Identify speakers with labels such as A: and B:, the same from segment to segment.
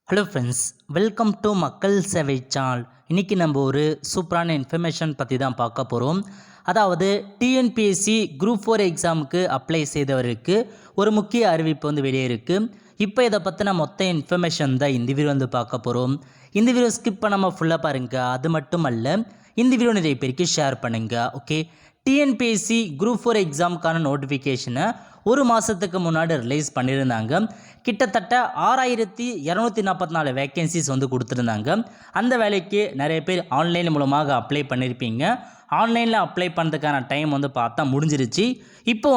A: Hello friends, welcome to மக்கள் சேவை channel. இன்றைக்கி நம்ம ஒரு சூப்பரான இன்ஃபர்மேஷன் பற்றி தான் பார்க்க போகிறோம். அதாவது டிஎன்பிஎஸ்சி குரூப் 4 எக்ஸாமுக்கு அப்ளை செய்தவருக்கு ஒரு முக்கிய அறிவிப்பு வெளியே இருக்குது. இப்போ இதை பற்றின மொத்த இன்ஃபர்மேஷன் தான் இந்த வீடியோ பார்க்க போகிறோம். இந்த வீடியோ ஸ்கிப் பண்ணாமல் ஃபுல்லாக பாருங்கள். அது மட்டும் அல்ல, இந்த வீடியோ நிறைய பேருக்கு ஷேர் பண்ணுங்கள். ஓகே, டிஎன்பிஎஸ்சி குரூப் 4 எக்ஸாமுக்கான நோட்டிஃபிகேஷனை ஒரு மாதத்துக்கு முன்னாடி ரிலீஸ் பண்ணியிருந்தாங்க. கிட்டத்தட்ட 6244 வேக்கன்சிஸ் கொடுத்துருந்தாங்க. அந்த வேலைக்கு நிறைய பேர் ஆன்லைன் மூலமாக அப்ளை பண்ணியிருப்பீங்க. ஆன்லைனில் அப்ளை பண்ணுறதுக்கான டைம் பார்த்தா முடிஞ்சிருச்சு. இப்போ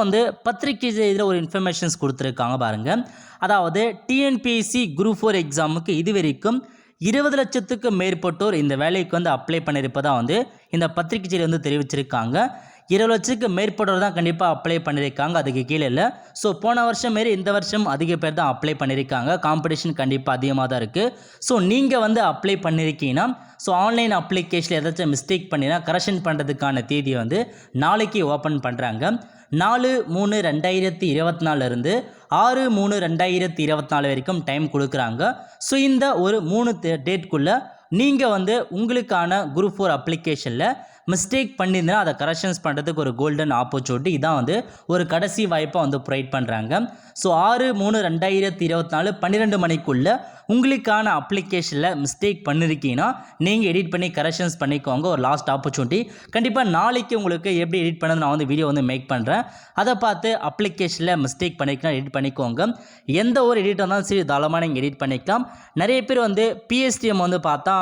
A: பத்திரிக்கை செய்தியில் ஒரு இன்ஃபர்மேஷன்ஸ் கொடுத்துருக்காங்க பாருங்கள். அதாவது டிஎன்பிஎஸ்சி குரூப் 4 எக்ஸாமுக்கு இது வரைக்கும் 20 லட்சத்துக்கு மேற்பட்டோர் இந்த வேலைக்கு அப்ளை பண்ணியிருப்பதாக இந்த பத்திரிக்கை செய்தி தெரிவிச்சிருக்காங்க. 20 லட்சத்துக்கு மேற்பட்டோர் தான் கண்டிப்பாக அப்ளை பண்ணியிருக்காங்க, அதுக்கு கீழே இல்லை. ஸோ போன வருஷம் மாரி இந்த வருஷம் அதிக பேர் தான் அப்ளை பண்ணியிருக்காங்க. காம்படிஷன் கண்டிப்பாக அதிகமாக தான் இருக்குது. ஸோ நீங்கள் அப்ளை பண்ணியிருக்கீங்கன்னா, ஸோ ஆன்லைன் அப்ளிகேஷனில் ஏதாச்சும் மிஸ்டேக் பண்ணினா கரெக்ஷன் பண்ணுறதுக்கான தேதியை நாளைக்கு ஓப்பன் பண்ணுறாங்க. 4/3/2024 இருந்து 6/3/2024 வரைக்கும் டைம் கொடுக்குறாங்க. ஸோ இந்த ஒரு 3 டேட்குள்ளே நீங்கள் உங்களுக்கான குரூப் 4 அப்ளிகேஷனில் மிஸ்டேக் பண்ணியிருந்தால் அதை கரெக்ஷன்ஸ் பண்ணுறதுக்கு ஒரு கோல்டன் ஆப்பர்ச்சுனிட்டி இதான் ஒரு கடைசி வாய்ப்பாக ப்ரொவைட் பண்ணுறாங்க. ஸோ 6/3/2024 12 மணிக்குள்ளே உங்களுக்கான அப்ளிகேஷனில் மிஸ்டேக் பண்ணியிருக்கீங்கன்னா நீங்கள் எடிட் பண்ணி கரெக்ஷன்ஸ் பண்ணிக்கோங்க. ஒரு லாஸ்ட் ஆப்பர்ச்சுனிட்டி. கண்டிப்பாக நாளைக்கு உங்களுக்கு எப்படி எடிட் பண்ணது நான் வீடியோ மேக் பண்ணுறேன். அதை பார்த்து அப்ளிகேஷனில் மிஸ்டேக் பண்ணிக்கலாம், எடிட் பண்ணிக்கோங்க. எந்த ஒரு எடிட் வந்தாலும் சரி தாராளமாக நீங்கள் எடிட் பண்ணிக்கலாம். நிறைய பேர் பிஎஸ்டிஎம் பார்த்தா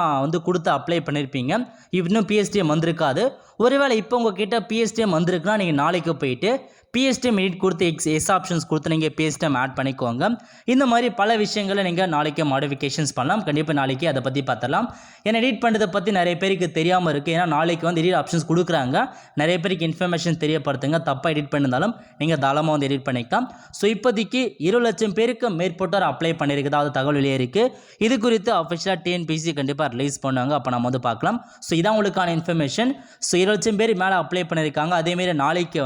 A: கொடுத்து அப்ளை பண்ணியிருப்பீங்க. இன்னும் பிஎஸ்டிஎம் வந்திருக்காது. ஒருவேளை இப்போ உங்ககிட்ட பிஎஸ்டிஎம் வந்திருக்குன்னா நீங்கள் நாளைக்கு போயிட்டு பிஎஸ்டிஎம் எடிட் கொடுத்து எஸ் ஆப்ஷன்ஸ் கொடுத்து நீங்கள் பிஎஸ்டிஎம் ஆட் பண்ணிக்கோங்க. இந்த மாதிரி பல விஷயங்களை நீங்கள் நாளைக்கு மாடிஃபிகேஷன்ஸ் பண்ணலாம். கண்டிப்பாக நாளைக்கு அதை பற்றி பார்த்துடலாம். ஏன்னா எடிட் பண்ணுறதை பற்றி நிறைய பேருக்கு தெரியாமல் இருக்குது. ஏன்னா நாளைக்கு எடிட் ஆப்ஷன்ஸ் கொடுக்குறாங்க. நிறைய பேருக்கு இன்ஃபர்மேஷன் தெரியப்படுத்துங்க. தப்பாக எடிட் பண்ணியிருந்தாலும் நீங்கள் தாராளமாக எடிட் பண்ணிக்கலாம். ஸோ இப்போதைக்கு 20 லட்சம் பேருக்கு மேற்பட்டோர் அப்ளை பண்ணியிருக்குது, அது தகவல் வெளியே இருக்குது. இது குறித்து அஃபிஷியலாக டிஎன்பிஎஸ்சி கண்டிப்பாக ரிலீஸ் பண்ணுவாங்க. அப்போ நம்ம பார்க்கலாம். ஸோ இதான் உங்களுக்கான இன்ஃபர்மேஷன். ஸோ 20 லட்சம் பேர் மேலே அப்ளை பண்ணியிருக்காங்க. அதேமாரி நாளைக்கு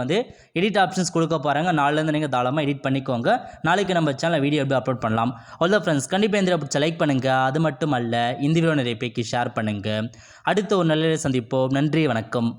A: எடிட் ஆப்ஷன்ஸ் கொடுக்க போகிறாங்க. நாளிலேருந்து நீங்கள் தாராளமாக எடிட் பண்ணிக்கோங்க. நாளைக்கு நம்ம சேனலில் வீடியோ எப்படி அப்லோட் பண்ணலாம். அவ்வளோ ஃப்ரெண்ட்ஸ், கண்டிப்பாக இந்த பிடிச்ச லைக் பண்ணுங்கள். அது மட்டும் அல்ல, இந்த வீடியோ நிறைய பேருக்கு ஷேர் பண்ணுங்கள். அடுத்த ஒரு நல்ல சந்திப்போம். நன்றி, வணக்கம்.